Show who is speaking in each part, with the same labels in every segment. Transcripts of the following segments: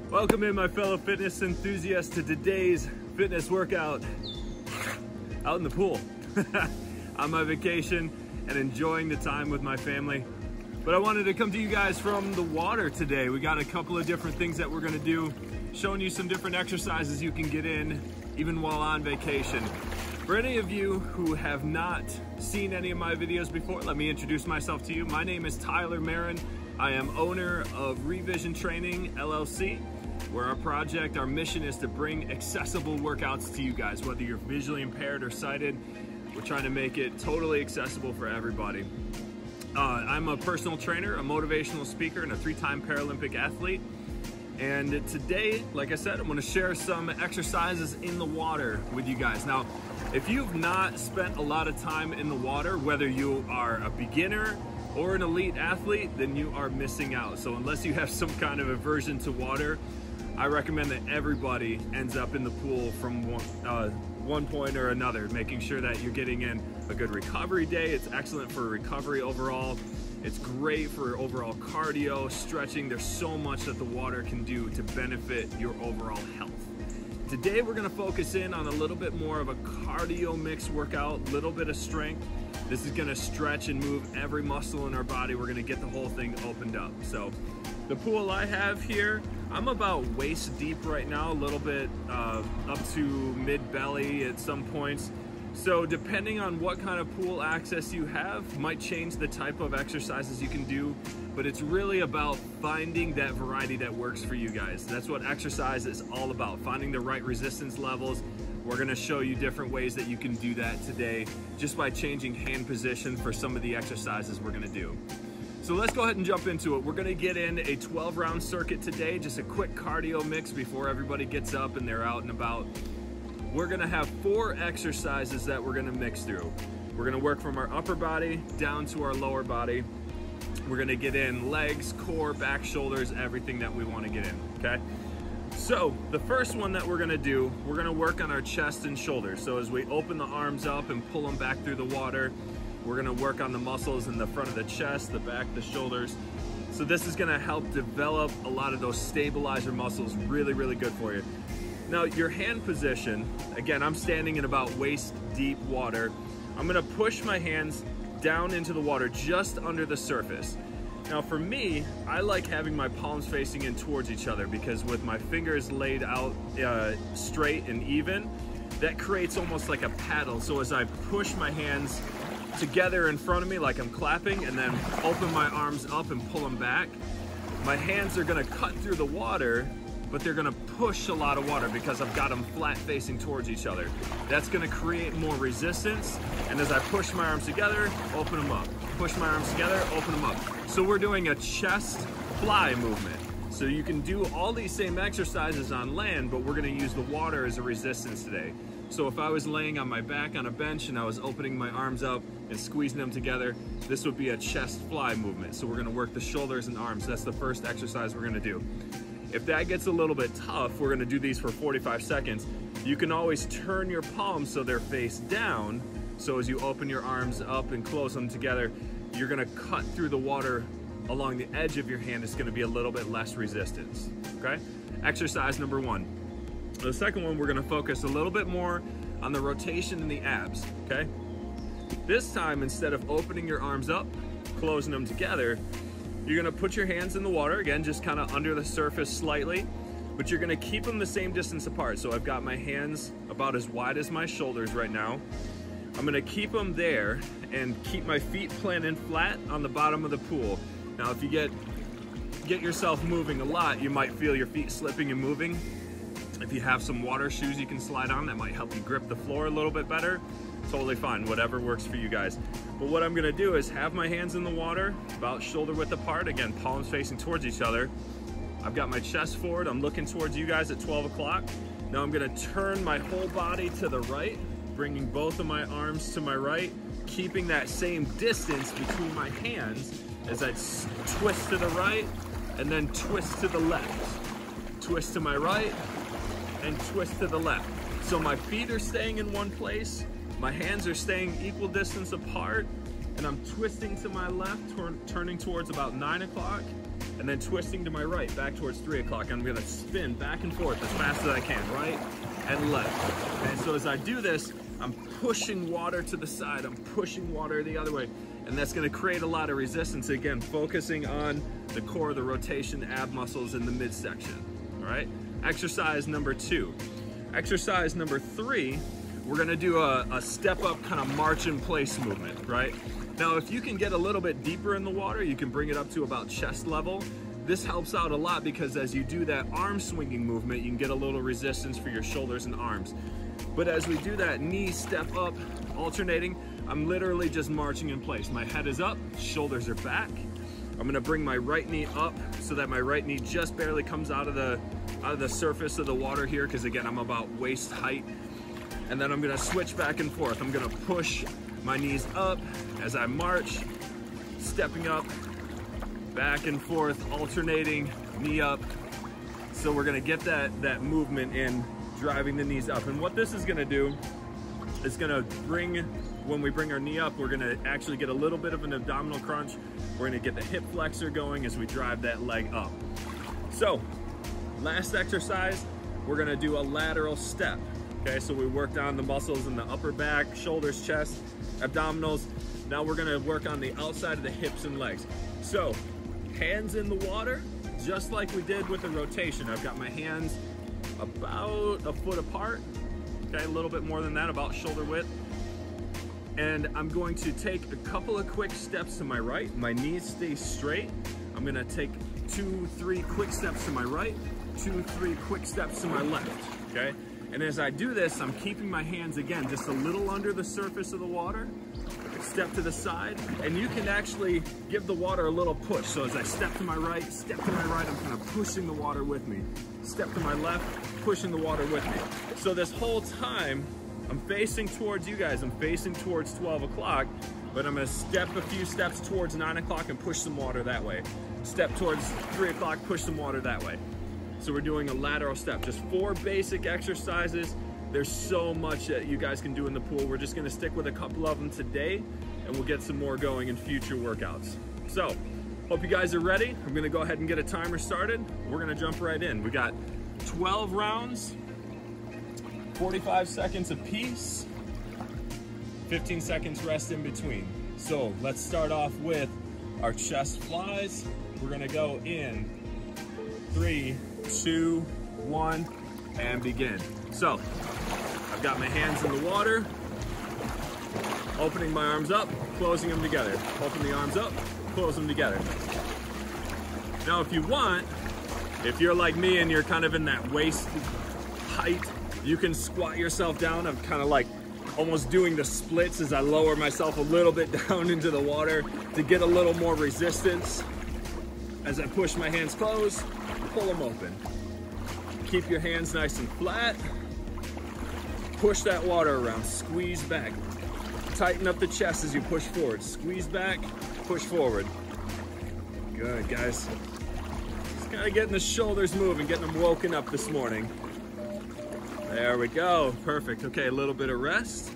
Speaker 1: Welcome in, my fellow fitness enthusiasts, to today's fitness workout out in the pool. On my vacation and enjoying the time with my family. But I wanted to come to you guys from the water today. We got a couple of different things that we're gonna do, showing you some different exercises you can get in even while on vacation. For any of you who have not seen any of my videos before, let me introduce myself to you. My name is Tyler Marin. I am owner of Revision Training, LLC, where our mission is to bring accessible workouts to you guys, whether you're visually impaired or sighted. We're trying to make it totally accessible for everybody. I'm a personal trainer, a motivational speaker, and a 3-time Paralympic athlete. And today, like I said, I'm gonna share some exercises in the water with you guys. Now, if you've not spent a lot of time in the water, whether you are a beginner or an elite athlete, then you are missing out. So unless you have some kind of aversion to water, I recommend that everybody ends up in the pool from one point or another, making sure that you're getting in a good recovery day. It's excellent for recovery overall. It's great for overall cardio, stretching. There's so much that the water can do to benefit your overall health. Today we're gonna focus in on a little bit more of a cardio mix workout, little bit of strength. This is gonna stretch and move every muscle in our body. We're gonna get the whole thing opened up. So the pool I have here, I'm about waist deep right now, a little bit up to mid belly at some points. So depending on what kind of pool access you have, might change the type of exercises you can do, but it's really about finding that variety that works for you guys. That's what exercise is all about, finding the right resistance levels. We're gonna show you different ways that you can do that today, just by changing hand position for some of the exercises we're gonna do. So let's go ahead and jump into it. We're gonna get in a 12-round circuit today, just a quick cardio mix before everybody gets up and they're out and about. We're gonna have 4 exercises that we're gonna mix through. We're gonna work from our upper body down to our lower body. We're gonna get in legs, core, back, shoulders, everything that we wanna get in, okay? So the first one that we're gonna do, we're gonna work on our chest and shoulders. So as we open the arms up and pull them back through the water, we're gonna work on the muscles in the front of the chest, the back, the shoulders. So this is gonna help develop a lot of those stabilizer muscles, really, really good for you. Now your hand position, again, I'm standing in about waist deep water. I'm gonna push my hands down into the water just under the surface. Now for me, I like having my palms facing in towards each other, because with my fingers laid out straight and even, that creates almost like a paddle. So as I push my hands together in front of me like I'm clapping, and then open my arms up and pull them back, my hands are gonna cut through the water, but they're gonna push a lot of water because I've got them flat facing towards each other. That's gonna create more resistance, and as I push my arms together, open them up. Push my arms together, open them up. So we're doing a chest fly movement. So you can do all these same exercises on land, but we're gonna use the water as a resistance today. So if I was laying on my back on a bench and I was opening my arms up and squeezing them together, this would be a chest fly movement. So we're gonna work the shoulders and arms. That's the first exercise we're gonna do. If that gets a little bit tough, we're gonna do these for 45 seconds. You can always turn your palms so they're face down. So as you open your arms up and close them together, you're gonna cut through the water along the edge of your hand. It's gonna be a little bit less resistance, okay? Exercise number 1. The second one, we're gonna focus a little bit more on the rotation in the abs, okay? This time, instead of opening your arms up, closing them together, you're gonna put your hands in the water, again, just kind of under the surface slightly, but you're gonna keep them the same distance apart. So I've got my hands about as wide as my shoulders right now. I'm gonna keep them there and keep my feet planted flat on the bottom of the pool. Now, if you get yourself moving a lot, you might feel your feet slipping and moving. If you have some water shoes you can slide on, that might help you grip the floor a little bit better. Totally fine, whatever works for you guys. But what I'm gonna do is have my hands in the water, about shoulder width apart, again, palms facing towards each other. I've got my chest forward, I'm looking towards you guys at 12 o'clock. Now I'm gonna turn my whole body to the right, bringing both of my arms to my right, keeping that same distance between my hands as I twist to the right and then twist to the left. Twist to my right and twist to the left. So my feet are staying in one place, my hands are staying equal distance apart, and I'm twisting to my left, turning towards about 9 o'clock, and then twisting to my right, back towards 3 o'clock. I'm gonna spin back and forth as fast as I can, right and left. And so as I do this, I'm pushing water to the side, I'm pushing water the other way, and that's gonna create a lot of resistance. Again, focusing on the core, the rotation, ab muscles in the midsection, all right? Exercise number 2. Exercise number 3, we're gonna do a step up kind of march in place movement, right? Now, if you can get a little bit deeper in the water, you can bring it up to about chest level. This helps out a lot because as you do that arm swinging movement, you can get a little resistance for your shoulders and arms. But as we do that knee step up, alternating, I'm literally just marching in place. My head is up, shoulders are back. I'm gonna bring my right knee up so that my right knee just barely comes out of the surface of the water here, because again, I'm about waist height. And then I'm gonna switch back and forth. I'm gonna push my knees up as I march, stepping up, back and forth, alternating, knee up. So we're gonna get that movement in, driving the knees up. And what this is gonna do is gonna bring, when we bring our knee up, we're gonna actually get a little bit of an abdominal crunch. We're gonna get the hip flexor going as we drive that leg up. So, last exercise, we're gonna do a lateral step. Okay, so we worked on the muscles in the upper back, shoulders, chest, abdominals. Now we're gonna work on the outside of the hips and legs. So, hands in the water, just like we did with the rotation. I've got my hands about a foot apart, okay, a little bit more than that, about shoulder width. And I'm going to take a couple of quick steps to my right. My knees stay straight. I'm gonna take 2, 3 quick steps to my right, 2, 3 quick steps to my left, okay? And as I do this, I'm keeping my hands, again, just a little under the surface of the water, step to the side, and you can actually give the water a little push. So as I step to my right, I'm kind of pushing the water with me. Step to my left, pushing the water with me. So this whole time, I'm facing towards you guys, I'm facing towards 12 o'clock, but I'm gonna step a few steps towards 9 o'clock and push some water that way. Step towards 3 o'clock, push some water that way. So we're doing a lateral step, just 4 basic exercises. There's so much that you guys can do in the pool. We're just gonna stick with a couple of them today, and we'll get some more going in future workouts. So, hope you guys are ready. I'm gonna go ahead and get a timer started. We're gonna jump right in. We got 12 rounds, 45 seconds apiece, 15 seconds rest in between. So let's start off with our chest flies. We're gonna go in 3, 2, 1, and begin. So, I've got my hands in the water, opening my arms up, closing them together. Open the arms up, close them together. Now, if you want, if you're like me and you're kind of in that waist height, you can squat yourself down. I'm kind of like almost doing the splits as I lower myself a little bit down into the water to get a little more resistance. As I push my hands closed, pull them open. Keep your hands nice and flat. Push that water around, squeeze back. Tighten up the chest as you push forward. Squeeze back, push forward. Good, guys. Just kind of getting the shoulders moving, getting them woken up this morning. There we go, perfect. Okay, a little bit of rest.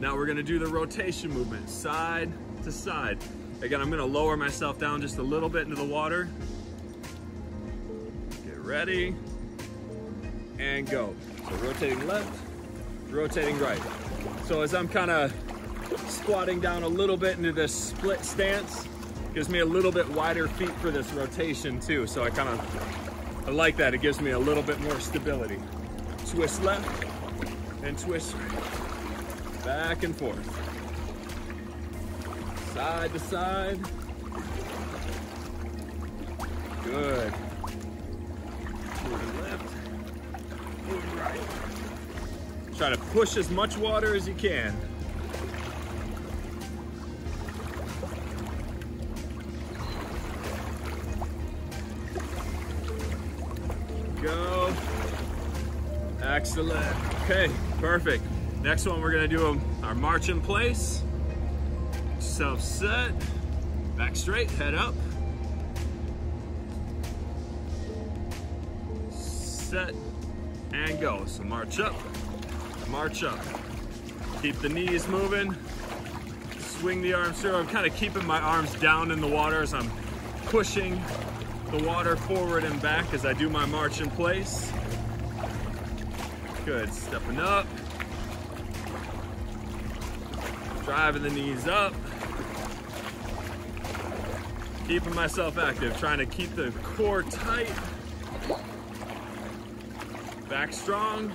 Speaker 1: Now we're gonna do the rotation movement, side to side. Again, I'm gonna lower myself down just a little bit into the water. Get ready, and go. So rotating left, rotating right. So as I'm kind of squatting down a little bit into this split stance, gives me a little bit wider feet for this rotation too. So I like that, it gives me a little bit more stability. Twist left and twist right. Back and forth. Side to side. Good. Moving left, moving right. Try to push as much water as you can. Go. Excellent. Okay, perfect. Next one, we're gonna do our march in place. Self set, back straight, head up. Set and go. So march up, march up. Keep the knees moving. swing the arms through. I'm kind of keeping my arms down in the water as I'm pushing the water forward and back as I do my march in place. Good, stepping up. Driving the knees up. Keeping myself active, trying to keep the core tight. Back strong,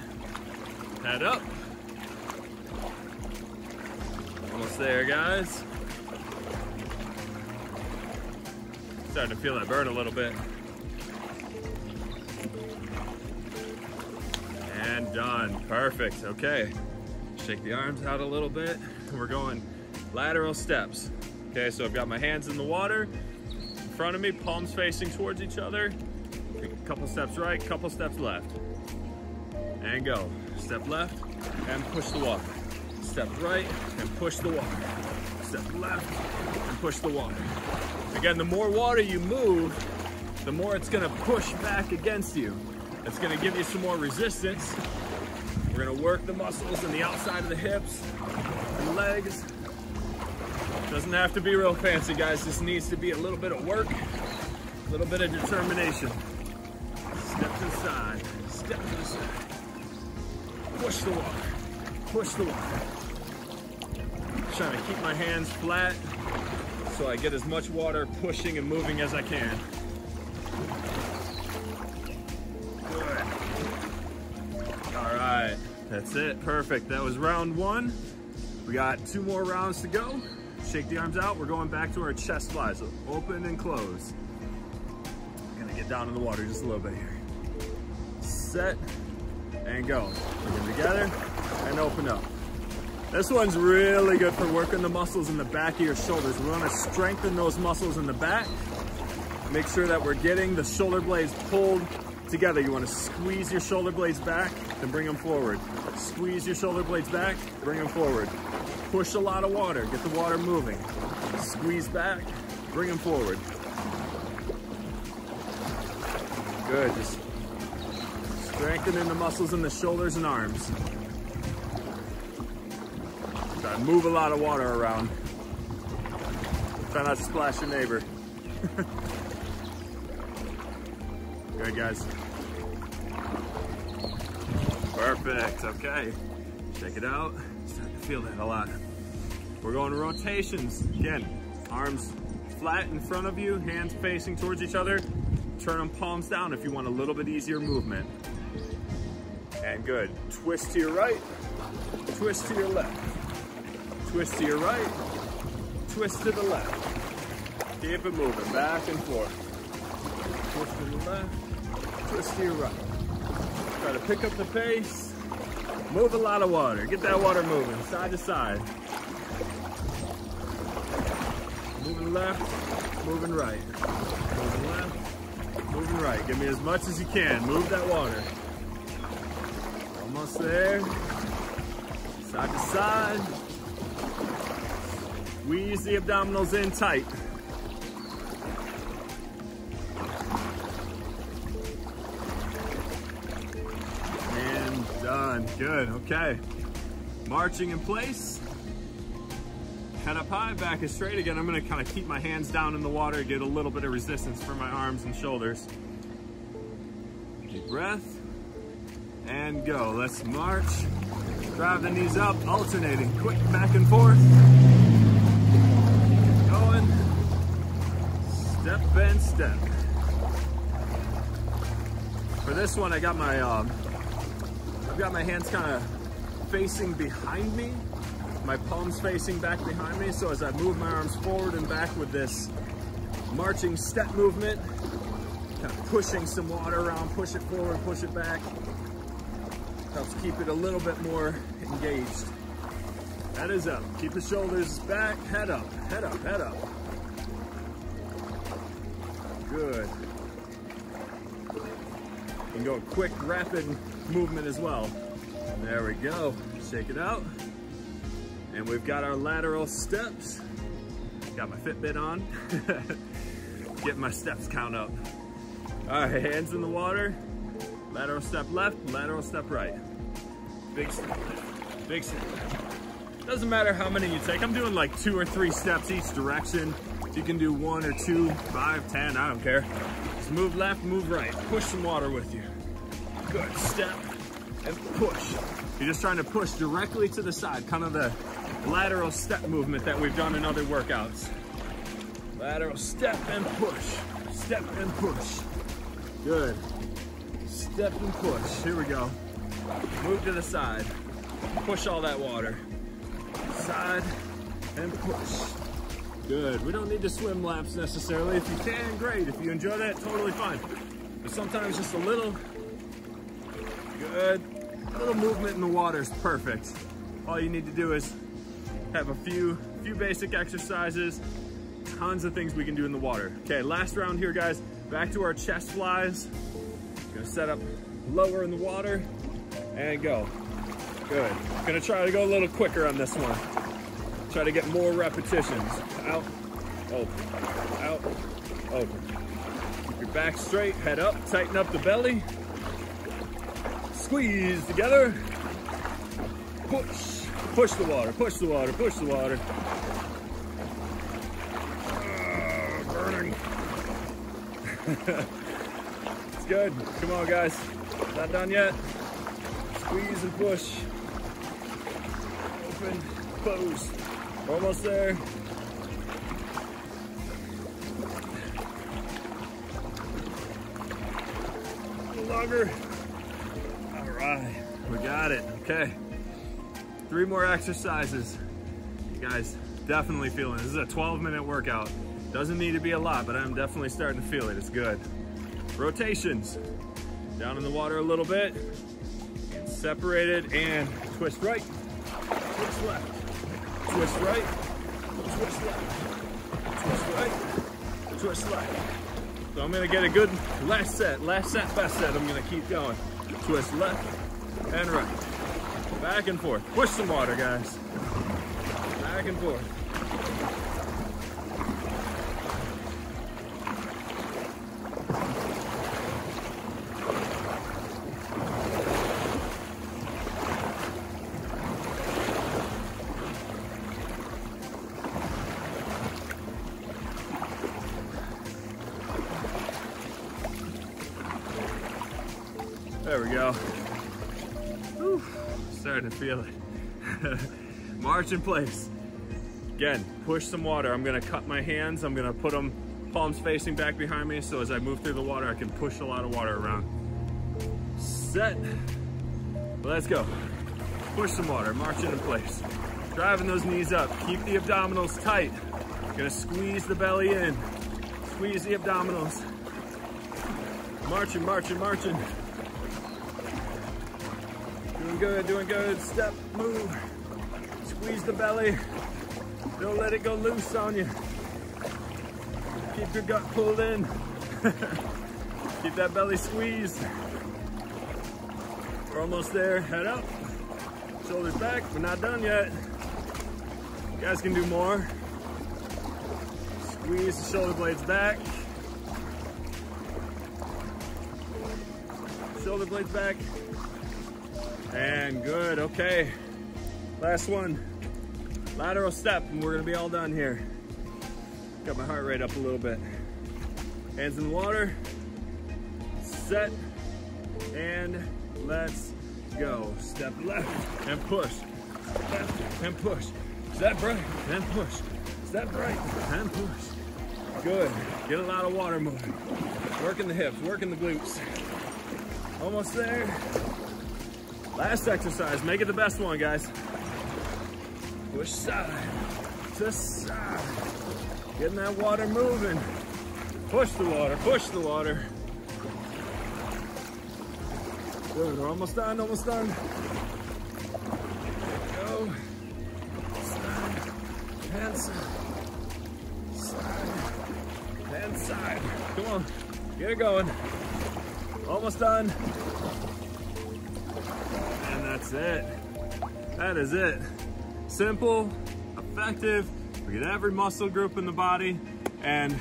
Speaker 1: head up. Almost there, guys. Starting to feel that burn a little bit. And done, perfect, okay. Shake the arms out a little bit. We're going lateral steps. Okay, so I've got my hands in the water in front of me, palms facing towards each other. Take a couple steps right, couple steps left. And go. Step left and push the water. Step right and push the water. Step left and push the water. Again, the more water you move, the more it's gonna push back against you. It's gonna give you some more resistance. We're gonna work the muscles in the outside of the hips and legs. Doesn't have to be real fancy, guys. This needs to be a little bit of work, a little bit of determination. Step to the side, step to the side. Push the water, push the water. Trying to keep my hands flat so I get as much water pushing and moving as I can. Good. All right, that's it, perfect. That was round one. We got 2 more rounds to go. Shake the arms out. We're going back to our chest flies. So open and close. Gonna get down in the water just a little bit here. Set and go. Bring them together and open up. This one's really good for working the muscles in the back of your shoulders. We want to strengthen those muscles in the back. Make sure that we're getting the shoulder blades pulled together. You want to squeeze your shoulder blades back and bring them forward. Squeeze your shoulder blades back, bring them forward. Push a lot of water, get the water moving. Squeeze back, bring them forward. Good, just strengthening the muscles in the shoulders and arms. Try to move a lot of water around. Try not to splash your neighbor. Good, guys. Perfect, okay. Check it out. Starting to feel that a lot. We're going to rotations. Again, arms flat in front of you, hands facing towards each other. Turn them palms down if you want a little bit easier movement. And good. Twist to your right, twist to your left. Twist to your right, twist to the left. Keep it moving, back and forth. Twist to the left, twist to your right. Try to pick up the pace. Move a lot of water. Get that water moving, side to side. Moving left, moving right. Moving left, moving right. Give me as much as you can. Move that water. Almost there. Side to side. Squeeze the abdominals in tight. And done. Good. Okay. Marching in place. Head up high, back is straight. Again, I'm going to kind of keep my hands down in the water, get a little bit of resistance for my arms and shoulders. Deep breath. And go. Let's march. Drive the knees up, alternating. Quick back and forth. Going. Step and step. For this one, I've got my hands kind of facing behind me. My palms facing back behind me. So as I move my arms forward and back with this marching step movement, kind of pushing some water around, push it forward, push it back. Helps keep it a little bit more engaged. Head is up. Keep the shoulders back. Head up. Head up. Head up. Good. You can go quick, rapid movement as well. There we go. Shake it out. And we've got our lateral steps. Got my Fitbit on. Get my steps count up. All right, hands in the water. Lateral step left, lateral step right. Big step left, big step left. Doesn't matter how many you take. I'm doing like 2 or 3 steps each direction. You can do 1 or 2, 5, 10, I don't care. Just move left, move right. Push some water with you. Good, step and push. You're just trying to push directly to the side, kind of the lateral step movement that we've done in other workouts. Lateral step and push. Step and push. Good. Step and push. Here we go. Move to the side. Push all that water. Side and push. Good. We don't need to swim laps necessarily. If you can, great. If you enjoy that, totally fine. But sometimes just a little, good, little movement in the water is perfect. All you need to do is have a few basic exercises. Tons of things we can do in the water. Okay, last round here, guys. Back to our chest flies. Gonna set up lower in the water and go. Good. Gonna try to go a little quicker on this one. Try to get more repetitions. Out, open, out, open. Keep your back straight, head up, tighten up the belly. Squeeze together. Push, push the water, push the water, push the water. Burning. It's good. Come on, guys. Not done yet. Squeeze and push. Open, close. Almost there. A little longer. All right, we got it. Okay. 3 more exercises. You guys definitely feeling it. This is a 12-minute workout. Doesn't need to be a lot, but I'm definitely starting to feel it. It's good. Rotations. Down in the water a little bit. Get separated and twist right, twist left. Twist right, twist left, twist right, twist left. So I'm gonna get a good last set, best set. I'm gonna keep going. Twist left and right. Back and forth. Push some water, guys. Back and forth. There we go. Whew, starting to feel it. March in place. Again, push some water. I'm gonna cut my hands. I'm gonna put them palms facing back behind me, so as I move through the water, I can push a lot of water around. Set. Let's go. Push some water, march it in place. Driving those knees up. Keep the abdominals tight. Gonna squeeze the belly in. Squeeze the abdominals. Marching, marching, marching. Doing good, doing good. Step, move. Squeeze the belly. Don't let it go loose on you. Keep your gut pulled in. Keep that belly squeezed. We're almost there. Head up. Shoulders back. We're not done yet. You guys can do more. Squeeze the shoulder blades back. Shoulder blades back. And good, okay. Last one. Lateral step, and we're gonna be all done here. Got my heart rate up a little bit. Hands in the water. Set. And let's go. Step left and push. Left and push. Step right and push. Step right and push. Good. Get a lot of water moving. Working the hips, working the glutes. Almost there. Last exercise. Make it the best one, guys. Push side to side. Getting that water moving. Push the water, push the water. Good, we're almost done, almost done. Go. Side and side. Side and side. Come on, get it going. Almost done. And that's it. That is it. Simple, effective. We get every muscle group in the body, and it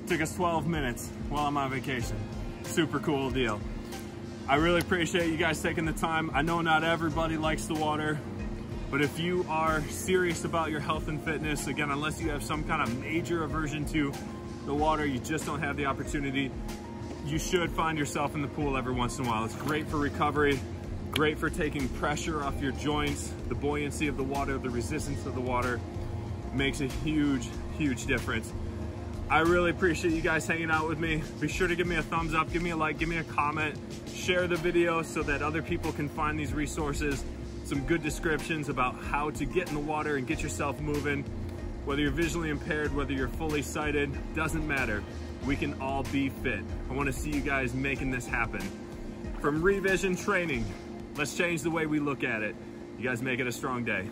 Speaker 1: took us 12 minutes while I'm on vacation. Super cool deal. I really appreciate you guys taking the time. I know not everybody likes the water. But if you are serious about your health and fitness, again, unless you have some kind of major aversion to the water, you just don't have the opportunity, you should find yourself in the pool every once in a while. It's great for recovery, great for taking pressure off your joints. The buoyancy of the water, the resistance of the water makes a huge, huge difference. I really appreciate you guys hanging out with me. Be sure to give me a thumbs up, give me a like, give me a comment, share the video so that other people can find these resources, some good descriptions about how to get in the water and get yourself moving. Whether you're visually impaired, whether you're fully sighted, doesn't matter. We can all be fit. I want to see you guys making this happen. From Revision Training, let's change the way we look at it. You guys make it a strong day.